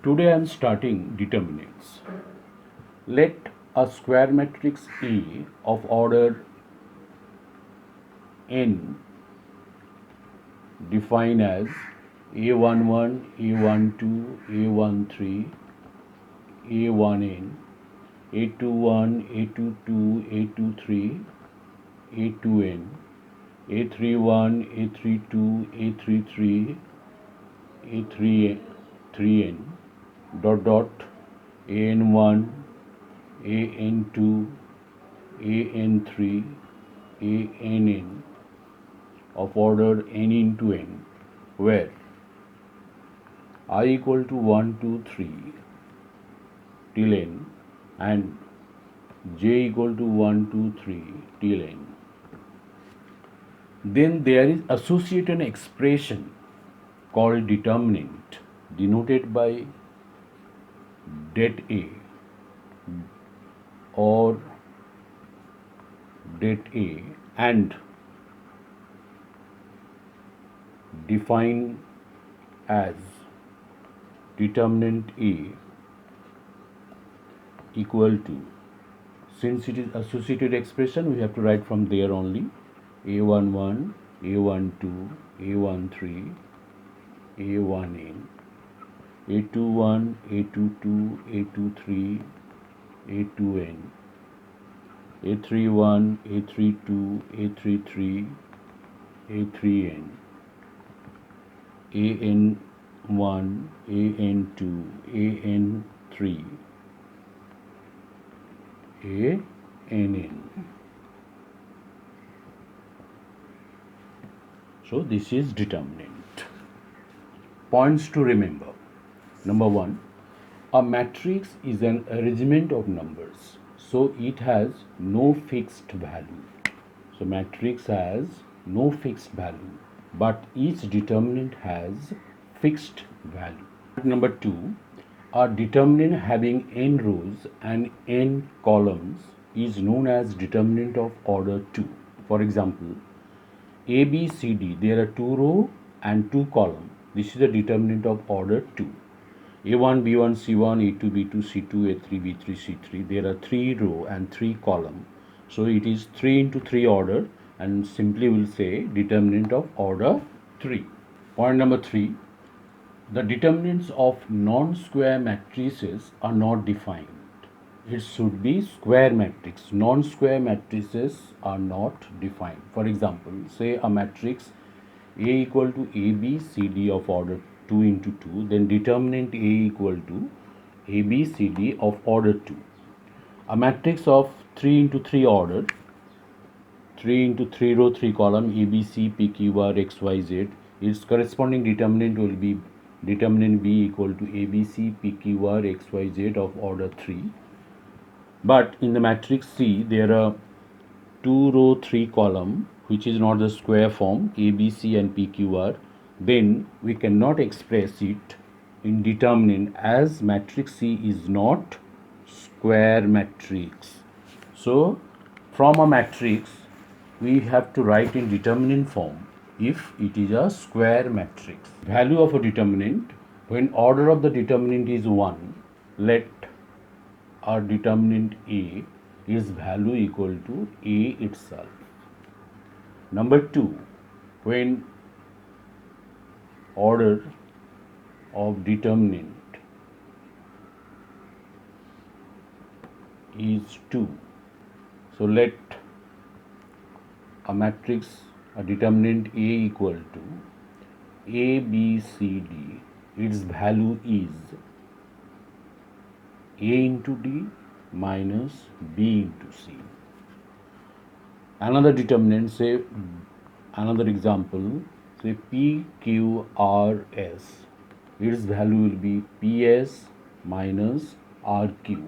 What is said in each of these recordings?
Today I am starting determinants. Let a square matrix A of order n defined as A11, A12, A13, A1n, A21, A22, A23, A2n, A31, A32, A33, A3n, dot dot, AN1, AN2, AN3, ANN of order n into n, where I equal to 1, 2, 3 till n and j equal to 1, 2, 3 till n. Then there is associated expression called determinant denoted by det A or det A and defined as determinant A equal to, since it is associated expression, we have to write from there only, A11, A12, A13, A1n, A21, A22, A23, A2n, A31, A32, A33, A3n, AN1, AN2, AN3, ANN. So this is determinant. Points to remember. Number 1, a matrix is an arrangement of numbers, so it has no fixed value. So matrix has no fixed value, but each determinant has fixed value. Number 2, a determinant having n rows and n columns is known as determinant of order 2. For example, A, B, C, D, there are 2 rows and 2 columns. This is the determinant of order 2. A1, B1, C1, A2, B2, C2, A3, B3, C3. There are 3 rows and 3 columns. So it is 3 into 3 order, and simply we'll say determinant of order 3. Point number 3. The determinants of non-square matrices are not defined. It should be square matrix. Non-square matrices are not defined. For example, say a matrix A equal to AB, CD of order 2 into 2, then determinant A equal to AB, CD of order 2. A matrix of 3 into 3 order, 3 into 3 row, 3 column, A, B, C, P, Q, R, X, Y, Z, its corresponding determinant will be determinant B equal to A, B, C, P, Q, R, X, Y, Z of order 3. But in the matrix C, there are 2 row, 3 column, which is not the square form, A, B, C and P, Q, R. Then we cannot express it in determinant as matrix C is not square matrix. So from a matrix, we have to write in determinant form if it is a square matrix. Value of a determinant, when order of the determinant is 1, let our determinant A is value equal to A itself. Number 2, when order of determinant is 2, so let a matrix, a determinant A equal to A, B, C, D, its value is A into D minus B into C. Another determinant, say another example, say P, Q, R, S, its value will be PS minus RQ.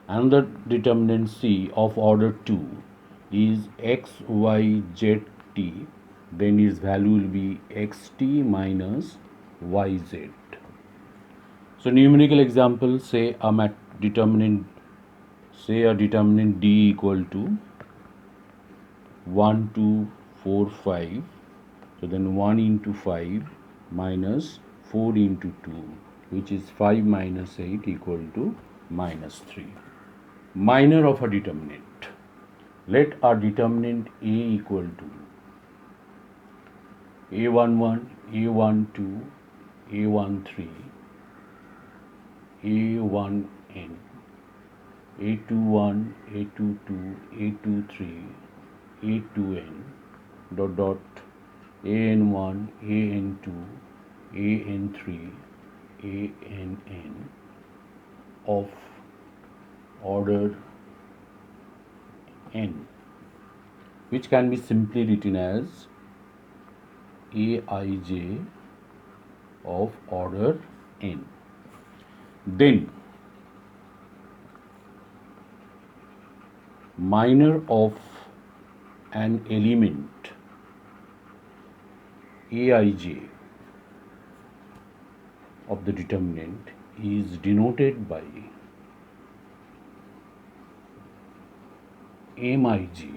Another determinant C of order 2 is X, Y, Z, T, then its value will be XT minus YZ. So numerical example, say a determinant D equal to 1, 2, 4, 5. So then 1 into 5 minus 4 into 2 which is 5 minus 8 equal to minus 3. Minor of a determinant. Let our determinant A equal to A11, A12, A13, A1n, A21, A22, A23, A2n, dot dot, AN1, AN2, AN3, ANN of order n, which can be simply written as Aij of order n. Then minor of an element Aij of the determinant is denoted by Mij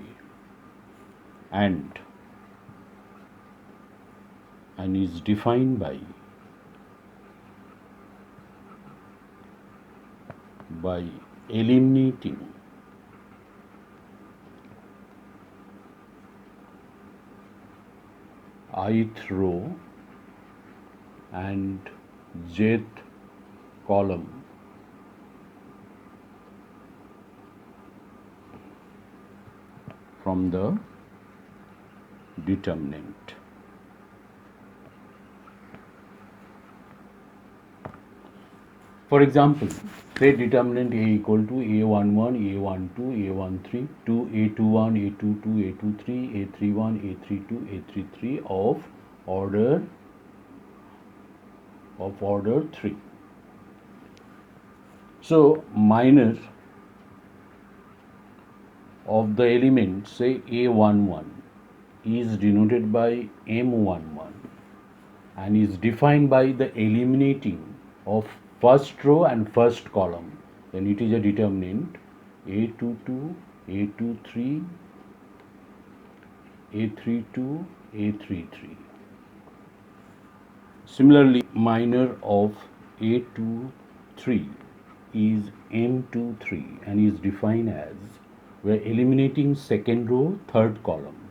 and is defined by eliminating ith row and jth column from the determinant. For example, say determinant A equal to A11, A12, A13 to A21, A22, A23, A31, A32, A33 of order 3. So minor of the element, say A11, is denoted by M11 and is defined by the eliminating of first row and first column. Then it is a determinant A22, A23, A32, A33. Similarly, minor of A23 is M23 and is defined as we are eliminating second row, third column.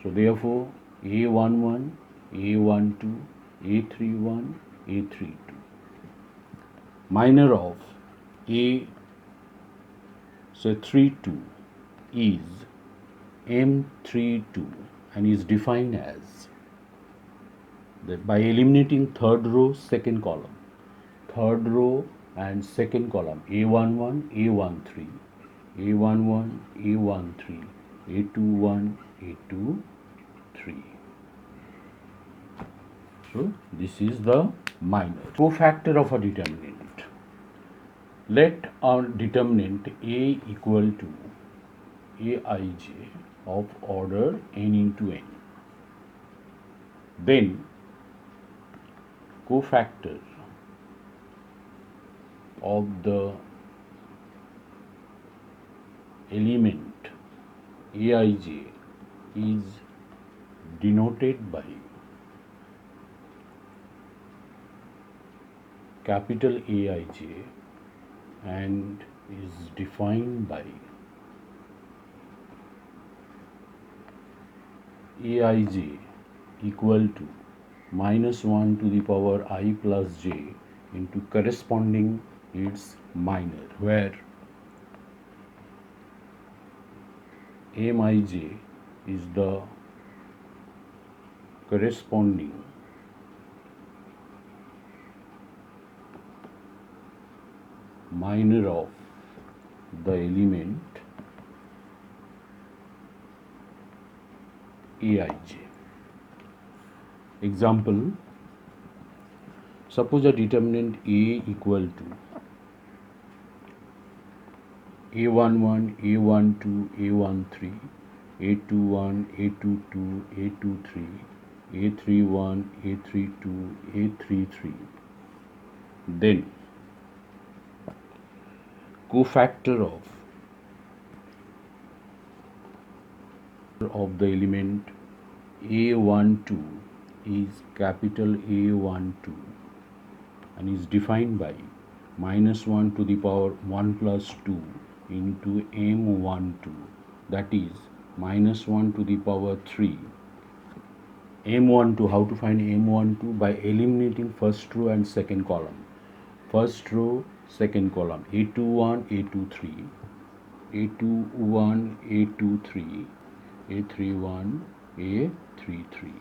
So therefore, A11, A12, A31, A32. Minor of A32 is M32 and is defined as by eliminating third row, second column, third row and second column, A11, A13, A11, A13, A21, A23. So this is the minor. Cofactor of a determinant. Let our determinant A equal to Aij of order n into n. Then cofactor of the element Aij is denoted by capital Aij and is defined by Aij equal to minus 1 to the power I plus j into corresponding its minor, where Mij is the corresponding minor of the element Aij. Example, suppose a determinant A equal to A11, A12, A13, A21, A22, A23, A31, A32, A33. Then cofactor of the element A12 is capital A12 and is defined by minus 1 to the power 1 plus 2 into m12, that is minus 1 to the power 3. M12, how to find M12? By eliminating first row and second column. First row, second column, A21, A23, A21, A23, A31, A33.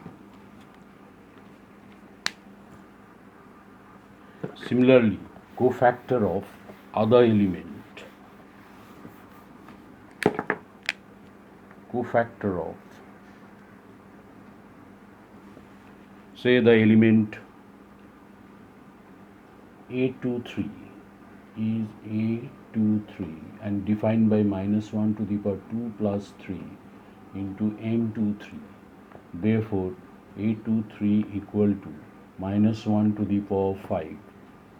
Similarly, cofactor of other element. Cofactor of, say, the element A23 is A23 and defined by minus 1 to the power 2 plus 3 into M23. Therefore, A23 equal to minus 1 to the power 5.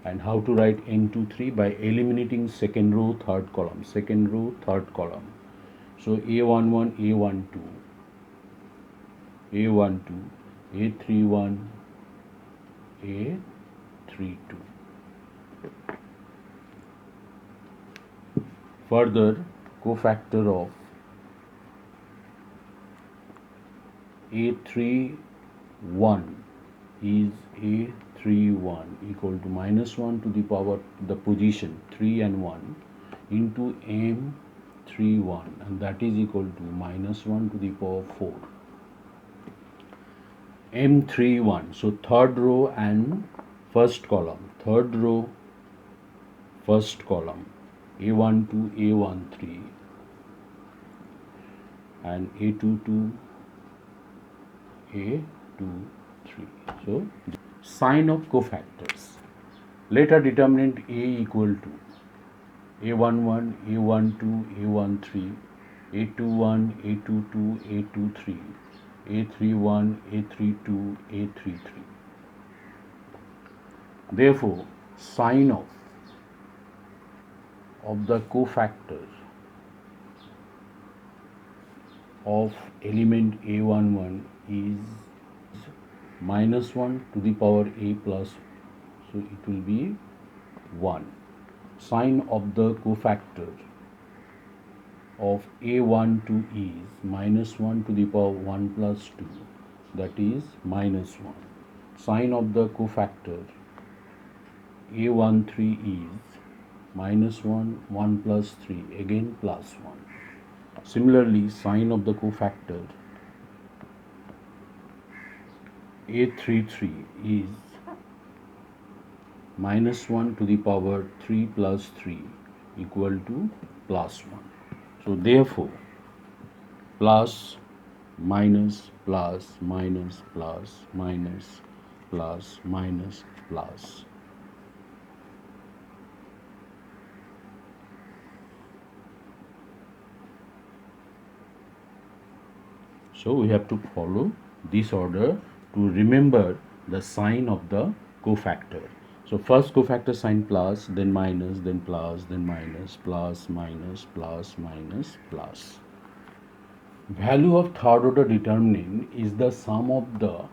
And how to write M23? By eliminating second row, third column. Second row, third column. So A11, A12, A12, A31, A32. Further, cofactor of A31 is A31 equal to minus 1 to the power the position 3 and 1 into M31, and that is equal to minus 1 to the power 4. M31, so third row and first column. Third row, first column, A12, A13 and A22, A23. So, sign of cofactors. Let a determinant A equal to A11, A12, A13, A21, A22, A23, A31, A32, A33. Therefore, sign of the cofactor of element A11 is minus 1 to the power A plus, so it will be 1. Sign of the cofactor of A12 is minus 1 to the power 1 plus 2, that is minus 1. Sign of the cofactor A13 is minus 1, 1 plus 3, again plus 1. Similarly, sign of the cofactor A33 is minus 1 to the power 3 plus 3 equal to plus 1. So, therefore, plus, minus, plus, minus, plus, minus, plus, minus, plus. So, we have to follow this order to remember the sign of the cofactor. So, first cofactor sign plus, then minus, then plus, then minus, plus, minus, plus, minus, plus. Value of third order determinant is the sum of the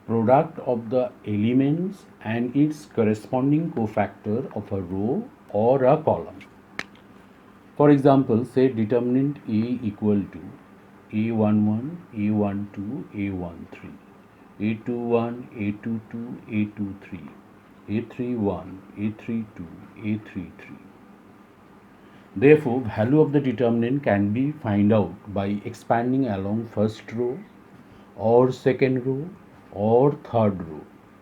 product of the elements and its corresponding cofactor of a row or a column. For example, say determinant A equal to A11, A12, A13, A21, A22, A23, A31, A32, A33. Therefore, value of the determinant can be found out by expanding along first row or second row or third row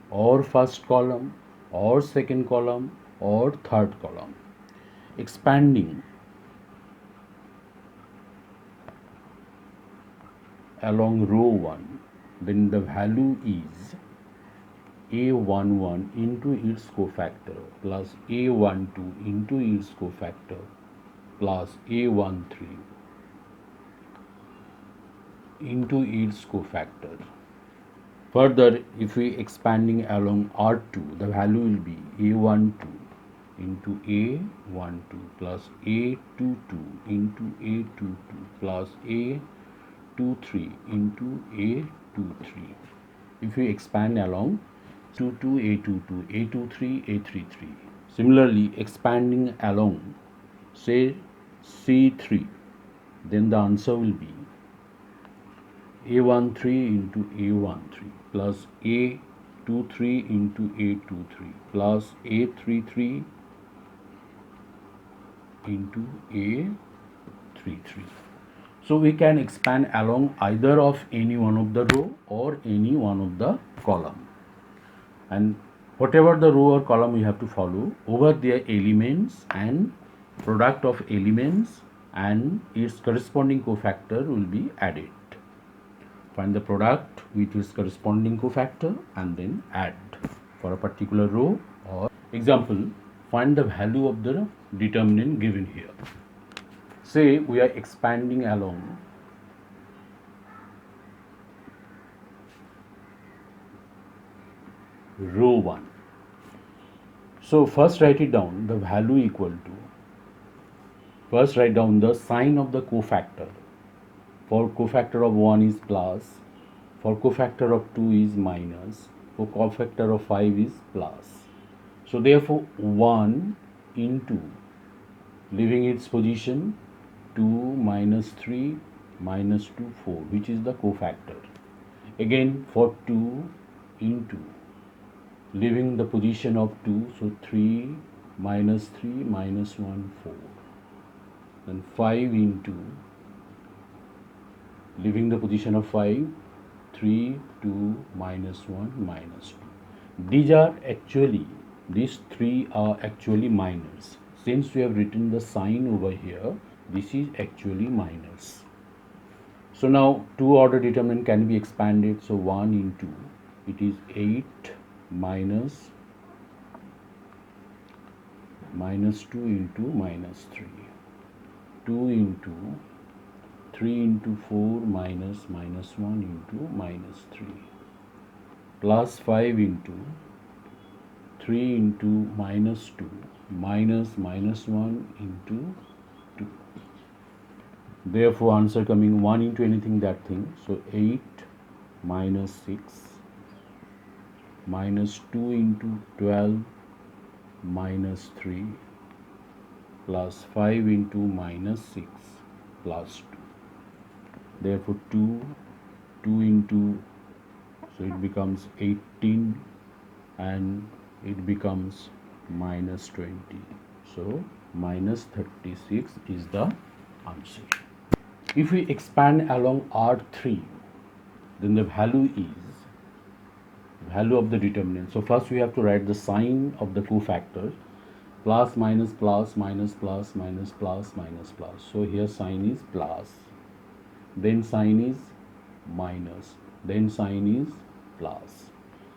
or first column or second column or third column. Expanding along row 1, then the value is A11 into its cofactor plus A12 into its cofactor plus A13 into its cofactor. Further, if we expanding along R2, the value will be A12 into A12 plus A22 into A22 plus A23 into A23. If we expand along A22, A22, A23, A33. Similarly, expanding along, say C3, then the answer will be A13 into A13 plus A23 into A23 plus A33 into A33. So we can expand along either of any one of the row or any one of the column, and whatever the row or column we have to follow, over their elements and product of elements and its corresponding cofactor will be added. Find the product with its corresponding cofactor and then add for a particular row. Or example, find the value of the determinant given here. Say we are expanding along row 1. So first write it down, the value equal to, first write down the sign of the cofactor. For cofactor of 1 is plus, for cofactor of 2 is minus, for cofactor of 5 is plus. So therefore 1 into, leaving its position, 2 minus 3 minus 2, 4, which is the cofactor. Again for 2 into, leaving the position of 2, so 3 minus 3 minus 1, 4. Then 5 into, leaving the position of 5, 3, 2 minus 1 minus 2. These three are actually minors. Since we have written the sign over here, this is actually minus. So now 2 order determinant can be expanded. So 1 into, it is 8 minus 2 into minus 3. 2 into 3 into 4 minus 1 into minus 3 plus 5 into 3 into minus 2 minus 1 into 2. Therefore answer coming 1 into anything that thing. So 8 minus 6 minus 2 into 12 minus 3 plus 5 into minus 6 plus 2. Therefore 2 into, so it becomes 18 and it becomes minus 20. So minus 36 is the answer. If we expand along R3, then the value is value of the determinant. So first we have to write the sign of the cofactors, plus minus plus minus plus minus plus minus plus. So here sign is plus, then sign is minus, then sign is plus.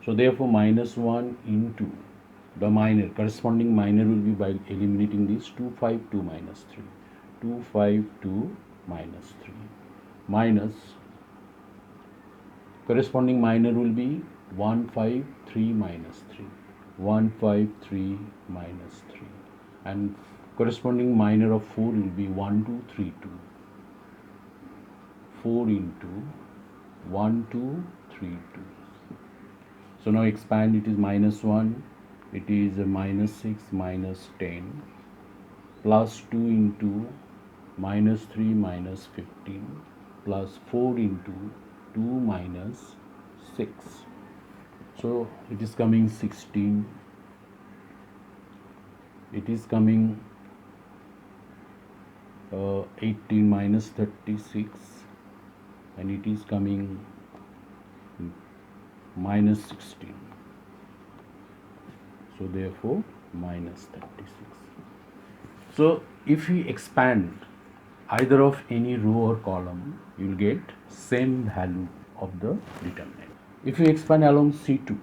So therefore minus 1 into the minor, corresponding minor will be by eliminating this 2, 5, 2 minus 3, 2, 5, 2 minus 3, minus corresponding minor will be 1, 5, 3 minus 3, 1, 5, 3 minus 3, and corresponding minor of 4 will be 1, 2, 3, 2, 4 into 1, 2, 3, 2. So now expand, it is minus 1, it is minus 6 minus 10 plus 2 into minus 3 minus 15 plus 4 into 2 minus 6. So it is coming 16, it is coming 18 minus 36, and it is coming minus 16. So therefore minus 36. So if we expand either of any row or column, you will get same value of the determinant. If we expand along C2,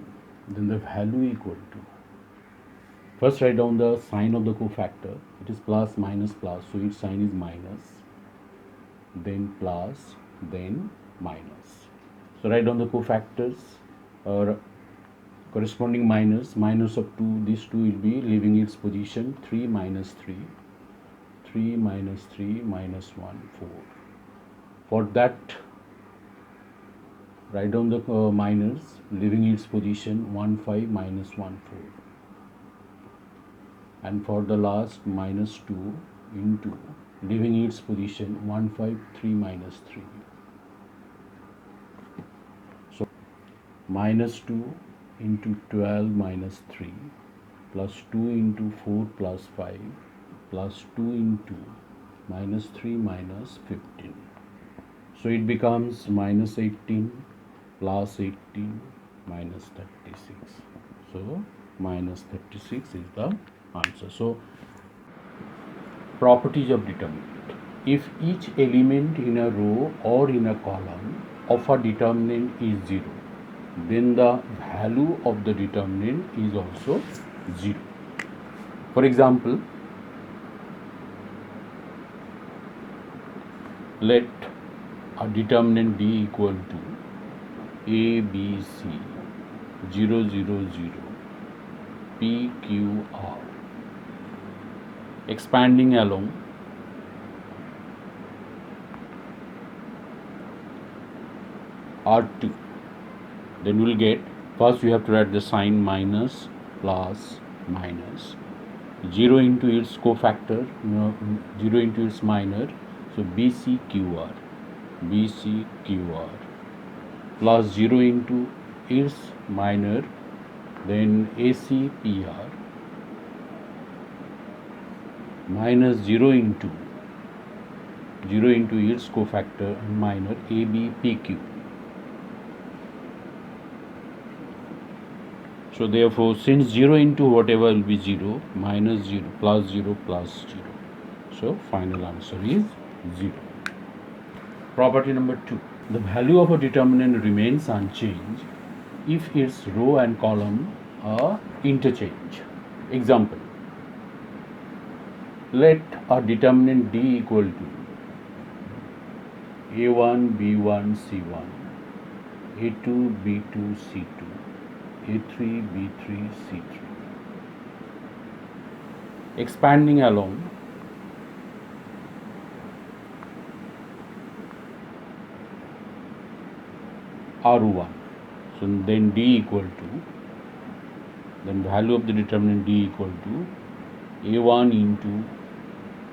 then the value equal to, first write down the sign of the cofactor. It is plus minus plus, so its sign is minus, then plus, then minus. So write down the cofactors or corresponding minus. Minus of 2, this 2 will be leaving its position, 3 minus 3, 3 minus 3 minus 1, 4. For that Write down the minors, leaving its position 1 5 minus 1 4. And for the last, minus 2 into, leaving its position 1 5 3 minus 3. So minus 2 into 12 minus 3 plus 2 into 4 plus 5 plus 2 into minus 3 minus 15. So it becomes minus 18 plus 18 minus 36. So minus 36 is the answer. So properties of determinant. If each element in a row or in a column of a determinant is 0, then the value of the determinant is also 0. For example, let a determinant D equal to A, B, C, 0, 0, 0, P, Q, R. Expanding along R2, then we'll get, first you have to write the sign minus, plus, minus, 0 into its cofactor, 0 into its minor, so BCQR, BCQR, plus 0 into its minor, then ACPR, minus 0 into its cofactor and minor ABPQ. So therefore, since 0 into whatever will be 0, minus 0, plus 0, plus 0. So final answer is 0. Property number 2. The value of a determinant remains unchanged if its row and column are interchanged. Example. Let a determinant D equal to A1, B1, C1, A2, B2, C2, A3, B3, C3. Expanding along R1. So then D equal to, then value of the determinant D equal to A1 into,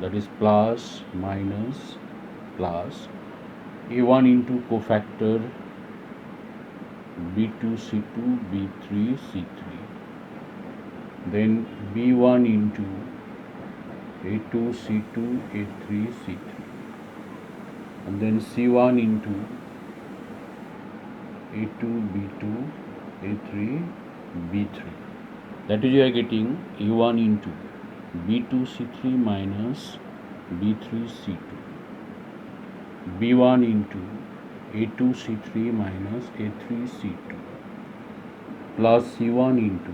that is plus, minus, plus, A1 into cofactor B2, C2, B3, C3. Then B1 into A2, C2, A3, C3. And then C1 into A2, B2, A3, B3. That is, you are getting A1 into B2, C3 minus B3, C2. B1 into A2, C3 minus A3, C2. Plus C1 into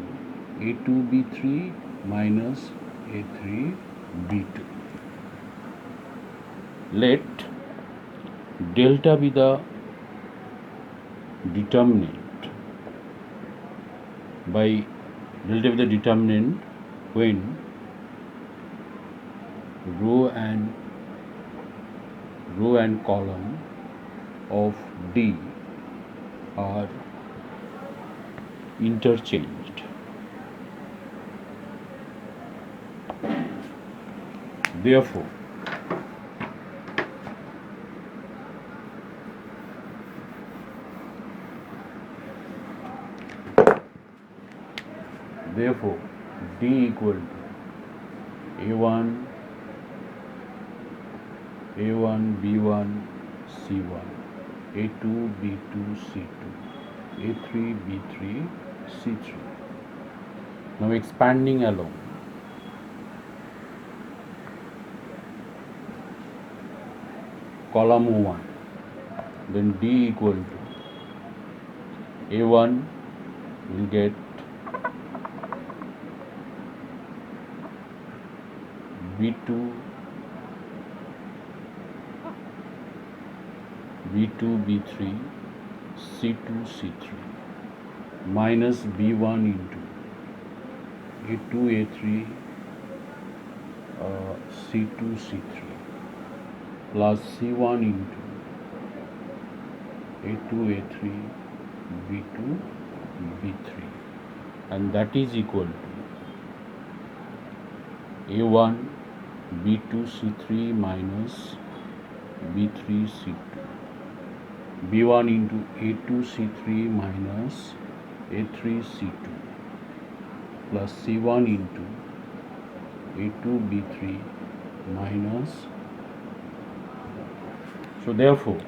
A2, B3 minus A3, B2. Let delta be the determinant by delta be the determinant when row and column of D are interchanged. Therefore, D equal to A1, B1, C1, A2, B2, C2, A3, B3, C3. Now expanding along column 1, then D equal to A1 will get B2, B3, C2, C3 minus B1 into A2, A3, C2, C3 plus C1 into A2, A3, B2, B3, and that is equal to A1, B2, C3 minus B3, C2, B1 into A2, C3 minus A3, C2 plus C1 into A2, B3 minus. So therefore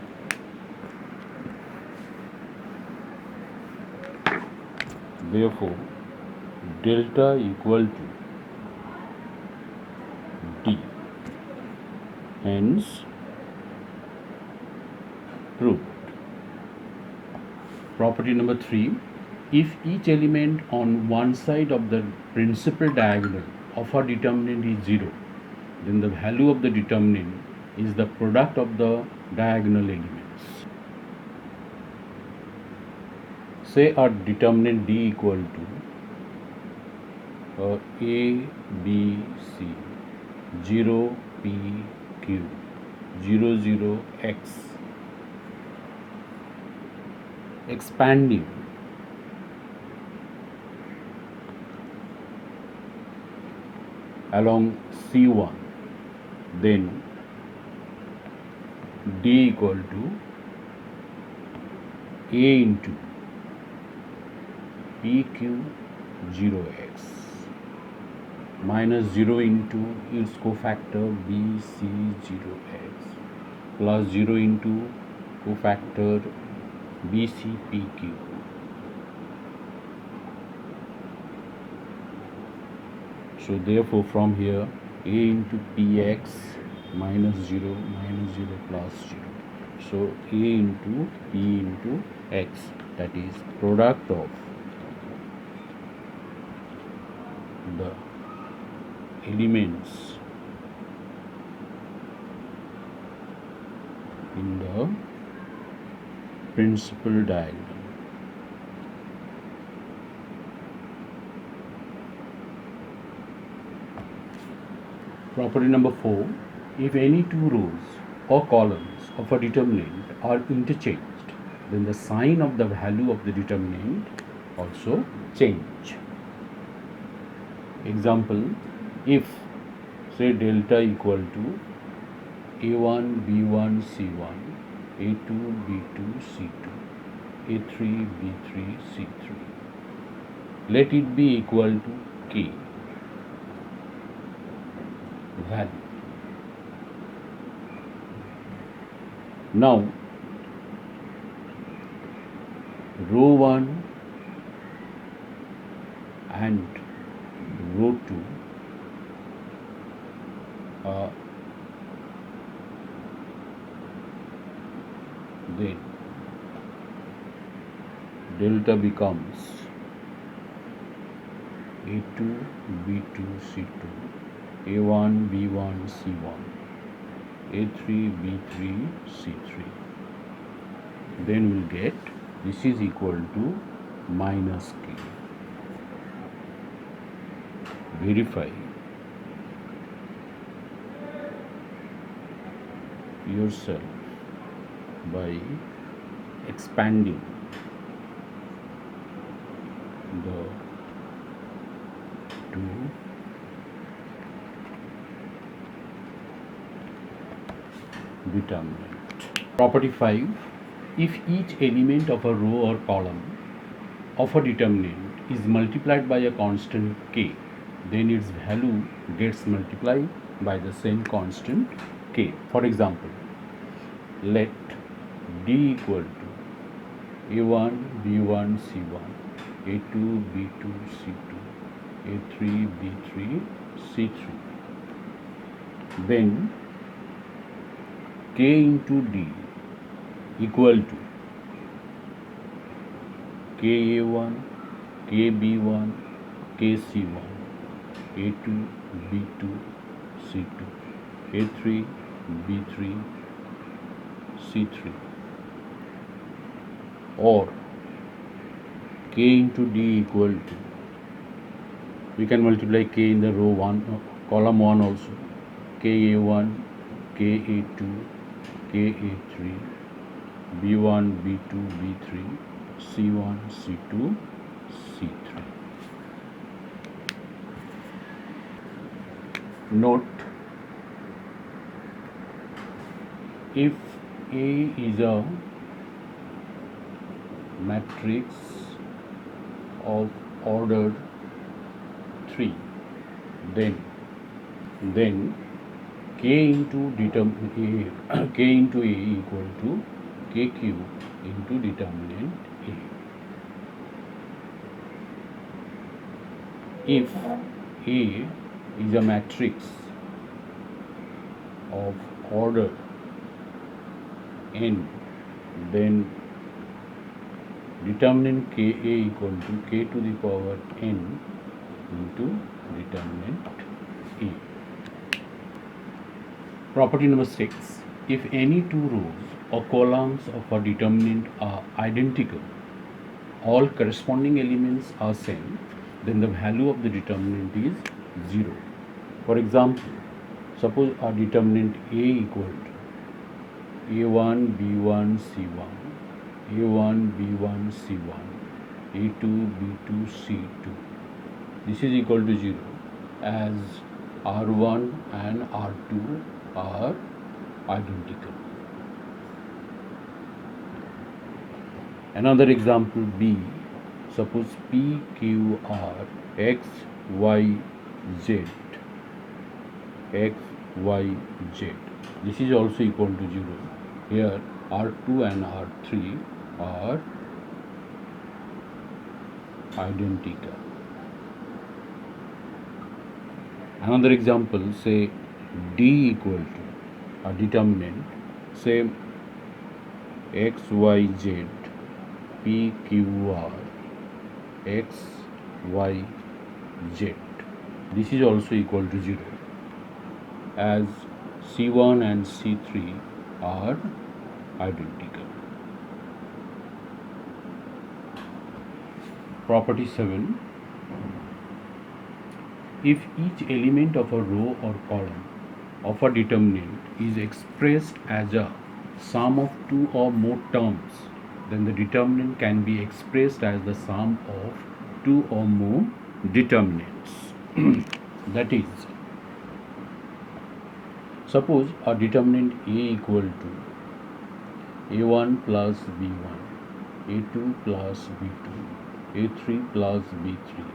delta equal to D. Hence proved. Property number 3. If each element on one side of the principal diagonal of a determinant is 0, then the value of the determinant is the product of the diagonal elements. Say a determinant D equal to A, B, C, 0, P, Q, 0, 0, X. Expanding along C1, then D equal to A into PQ 0x minus 0 into its cofactor BC 0x plus 0 into cofactor BCPQ. So therefore from here A into Px minus 0 plus 0. So A into P into X, that is product of the elements in the principal diagonal. Property number 4. If any two rows or columns of a determinant are interchanged, then the sign of the value of the determinant also change. Example, if say delta equal to A1, B1, C1, A2, B2, C2, A3, B3, C3. Let it be equal to K value. Now, row 1 and row 2 then delta becomes A2, B2, C2, A1, B1, C1, A3, B3, C3. Then we'll get this is equal to minus K. Verify yourself by expanding the two determinant. Property 5. If each element of a row or column of a determinant is multiplied by a constant k, then its value gets multiplied by the same constant k. For example, let D equal to A1, B1, C1, A2, B2, C2, A3, B3, C3. Then K into D equal to KA1, KB1, KC1, A2, B2, C2, A3, B3, C3, or K into D equal to, we can multiply K in the row 1, column 1 also, KA1, KA2, KA3, B1, B2, B3, C1, C2, C3. Note, if A is a matrix of order 3, then K into K into A equal to KQ into determinant A. If A is a matrix of order n, then determinant Ka equal to K to the power n into determinant A. Property number 6. If any two rows or columns of a determinant are identical, all corresponding elements are same, then the value of the determinant is 0. For example, suppose our determinant A equal to A1, B1, C1, A1, B1, C1, A2, B2, C2. This is equal to 0 as R1 and R2 are identical. Another example B, suppose P, Q, R, X, Y, Z, X, Y, Z. This is also equal to 0. Here R2 and R3 are identical. Another example, say D equal to a determinant, say X, Y, Z, P, Q, R, X, Y, Z. This is also equal to 0 as C1 and C3 are identical. Property 7. If each element of a row or column of a determinant is expressed as a sum of two or more terms, then the determinant can be expressed as the sum of two or more determinants. That is, suppose a determinant A equal to A1 plus B1, A2 plus B2, A3 plus B3,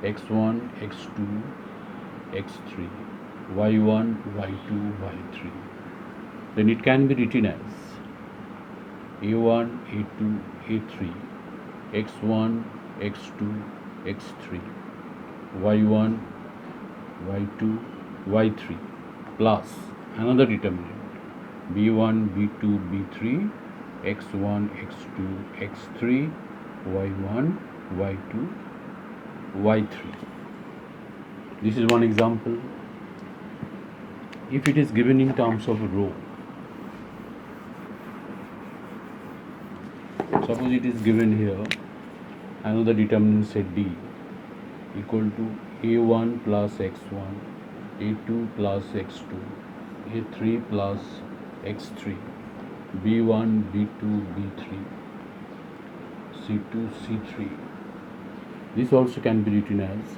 X1, X2, X3, Y1, Y2, Y3. Then it can be written as A1, A2, A3, X1, X2, X3, Y1, Y2, Y3 plus another determinant B1, B2, B3, X1, X2, X3, Y1, Y2, Y3. This is one example. If it is given in terms of a row, suppose it is given here, another determinant set D equal to A1 plus X1, A2 plus X2, A3 plus X3, B1, B2, B3, C2, C3. This also can be written as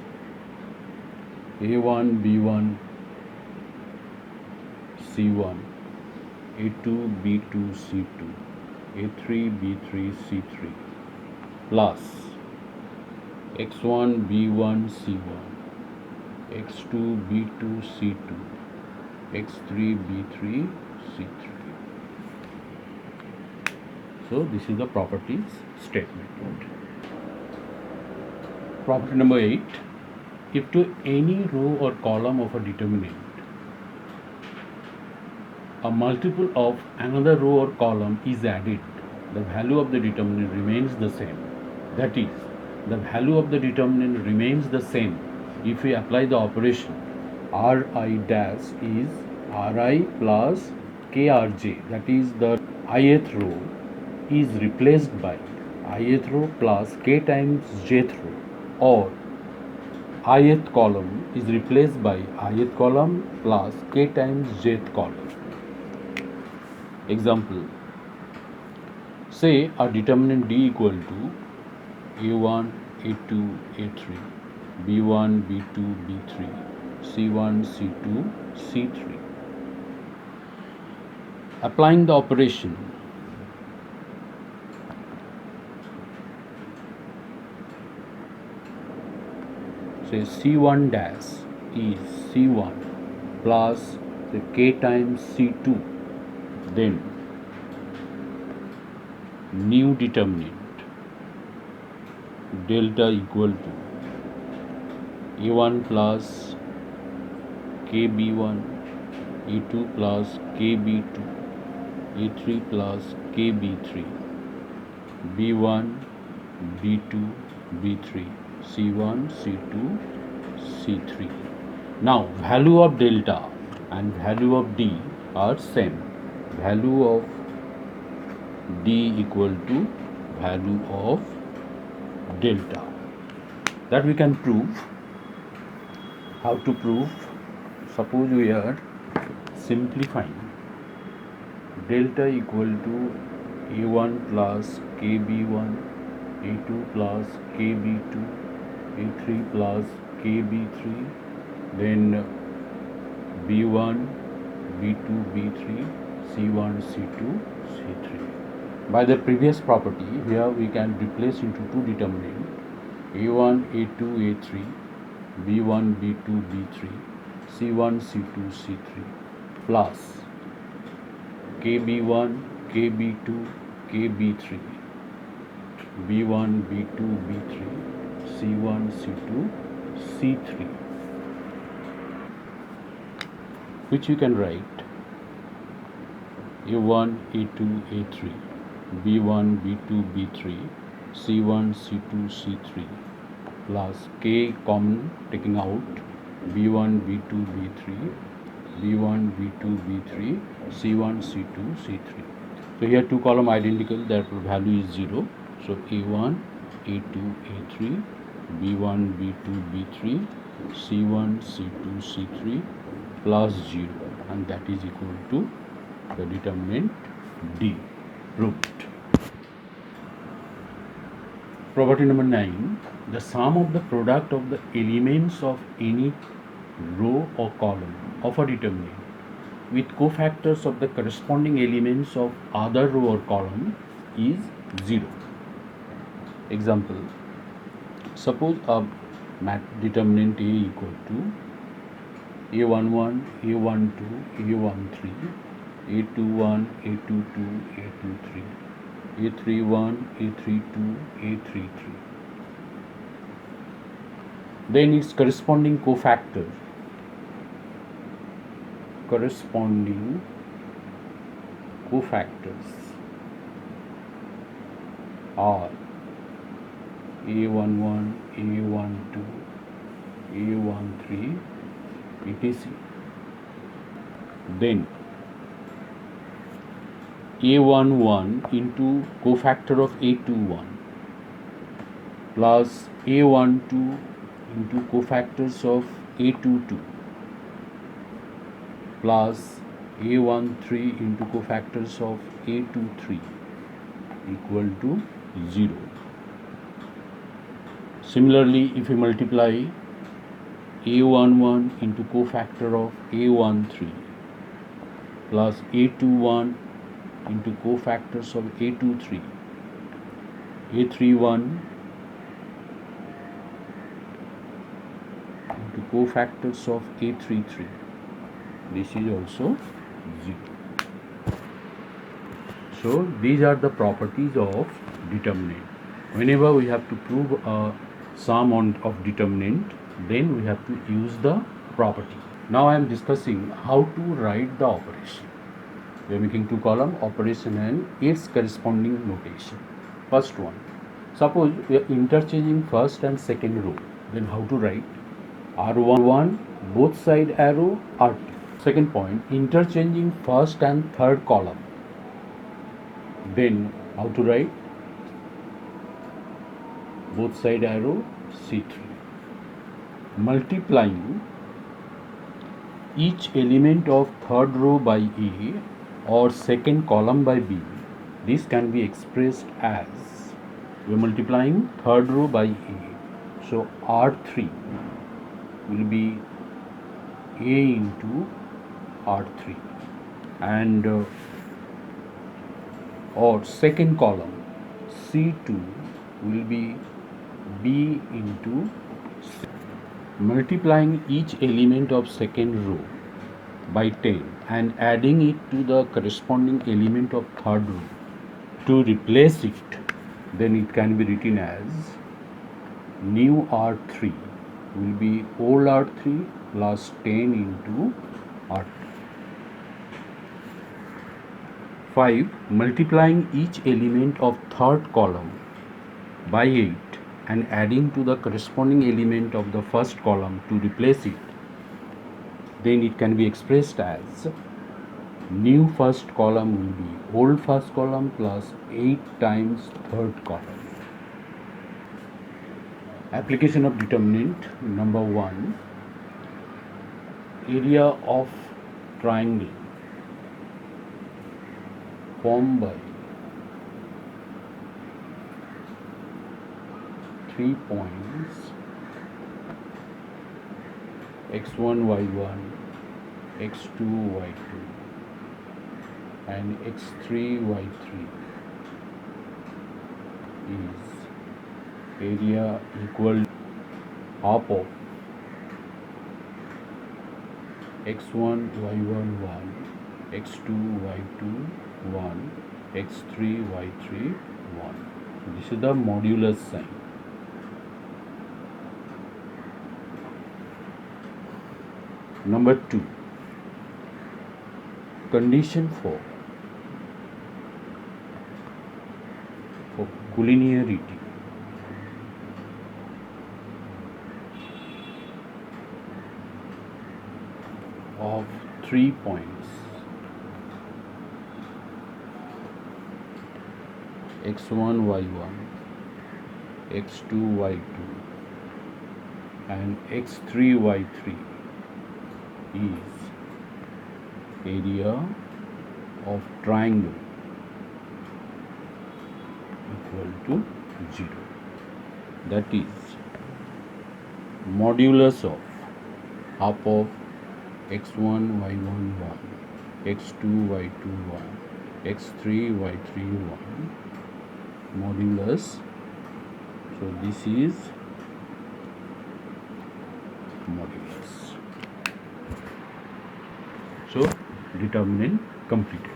A1, B1, C1, A2, B2, C2, A3, B3, C3 plus X1, B1, C1, X2, B2, C2, X3, B3, C3. So this is the properties statement. Property number 8. If to any row or column of a determinant a multiple of another row or column is added, the value of the determinant remains the same. That is, the value of the determinant remains the same if we apply the operation Ri dash is Ri plus Krj, that is the ith row is replaced by ith row plus K times jth row, or ith column is replaced by ith column plus K times jth column. Example, Say a determinant D equal to A1, A2, A3, B1, B2, B3, C1, C2, C3. Applying the operation, say C1 dash is C1 plus the K times C2, then new determinant delta equal to A1 plus KB1, A2 plus KB2, A3 plus KB3, B1, B2, B3, C1, C2, C3. Now value of delta and value of D are same. Value of D equal to value of delta. That we can prove. How to prove? Suppose we are simplifying delta equal to A1 plus KB1, A2 plus KB2, A3 plus KB3, then B1, B2, B3, C1, C2, C3. By the previous property, here we can replace into two determinants A1, A2, A3, B1, B2, B3, C1, C2, C3 plus KB1, KB2, KB3, B1, B2, B3, C1, C2, C3, which you can write A1, A2, A3, B1, B2, B3, C1, C2, C3 plus K common taking out B1, B2, B3, B1, B2, B3, C1, C2, C3. So here two column identical, therefore value is 0. So A1, A2, A3, B1, B2, B3, C1, C2, C3 plus 0, and that is equal to the determinant D. Proved. Property number 9. The sum of the product of the elements of any row or column of a determinant with cofactors of the corresponding elements of other row or column is 0. Example, suppose a determinant A equal to A11, A12, A13, A21, A22, A23, A31, A32, A33. Then its corresponding cofactor are A11, A12, A13, etc. Then A11 into cofactor of A21 plus A12 into cofactors of A22 plus A13 into cofactors of A23 equal to 0. Similarly, if we multiply A11 into cofactor of A13 plus A21 into cofactors of A23, A31 into cofactors of A33, this is also 0. So these are the properties of determinant. Whenever we have to prove a sum of determinant, then we have to use the property. Now I am discussing how to write the operation. We are making two column operation and its corresponding notation. First one, suppose we are interchanging first and second row, then how to write? R1 both side arrow R2. Second point, interchanging first and third column, then how to write? Both side arrow C3. Multiplying each element of third row by A or second column by B, This can be expressed as, we are multiplying third row by A. So R3 will be A into R3, and or second column C2 will be B into C. Multiplying each element of second row by 10 and adding it to the corresponding element of third row to replace it, then it can be written as new R3 will be old R3 plus 10 into R3. 5. Multiplying each element of third column by 8 and adding to the corresponding element of the first column to replace it, then it can be expressed as new first column will be old first column plus 8 times third column. Application of determinant number 1. Area of triangle formed by 3 points x1 y1 x2 y2 and x3 y3 is area equal to half of x1 y1 1 x2 y2 1 x3 y3 1. So this is the modulus sign. Number 2. Condition for collinearity of 3 points x1 y1 x2 y2 and x3 y3 is area of triangle equal to 0. That is modulus of half of x1 y1 1 x2 y2 1 x3 y3 1 modulus. So this is modulus. So determinant completed.